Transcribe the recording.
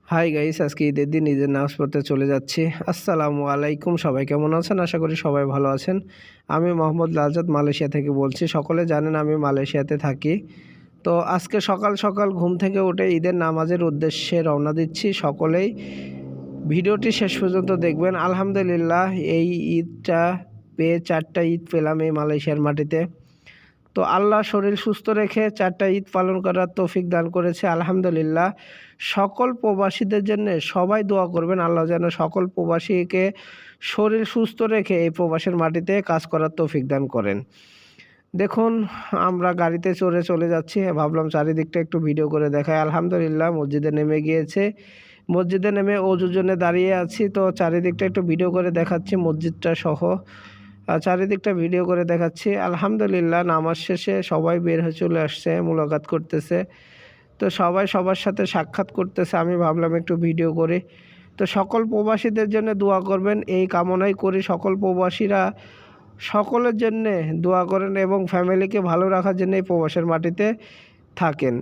Hi guys, আজকে ঈদের দিন ঈদের নামাজ পড়তে চলে যাচ্ছি। আসসালামু আলাইকুম, সবাই কেমন আছেন? আশা করি সবাই ভালো আছেন। আমি মোহাম্মদ লালজাত মালয়েশিয়া থেকে বলছি। সকলে জানেন আমি মালয়েশিয়াতে থাকি। তো আজকে সকাল সকাল ঘুম থেকে উঠে ঈদের নামাজের উদ্দেশ্যে রওনা দিচ্ছি। সকলেই ভিডিওটি শেষ পর্যন্ত দেখবেন। আলহামদুলিল্লাহ, এই ঈদটা পেয়ে 4টা ঈদ পেলাম এই মালয়েশিয়ার মাটিতে। তো আল্লাহ শরীর সুস্থ রেখে 4টা ঈদ পালন করার তৌফিক দান করেছে, আলহামদুলিল্লাহ। সকল প্রবাসীদের জন্য সবাই দোয়া করবেন, আল্লাহ যেন সকল প্রবাসীকে শরীর সুস্থ রেখে এই প্রবাসের মাটিতে কাজ করার তৌফিক দান করেন। দেখুন, আমরা গাড়িতে চলে যাচ্ছি। ভাবলাম চারিদিকটা একটু ভিডিও করে দেখাই। আলহামদুলিল্লাহ, মসজিদে নেমে গিয়েছে। মসজিদে নেমে অজুর জন্য দাঁড়িয়ে আছি। তো চারিদিকটা একটু ভিডিও করে দেখাচ্ছি, মসজিদটা সহ চারিদিকটা ভিডিও করে দেখাচ্ছি। আলহামদুলিল্লাহ, নামাজ শেষে সবাই বের হয়ে চলে আসছে, মুলাকাত করতেছে। তো সবাই সবার সাথে সাক্ষাৎ করতেছে। আমি ভাবলাম একটু ভিডিও করি। তো সকল প্রবাসীদের জন্য দোয়া করবেন, এই কামনাই করি। সকল প্রবাসীরা সকলের জন্যে দোয়া করেন এবং ফ্যামিলিকে ভালো রাখার জন্য এই প্রবাসের মাটিতে থাকেন।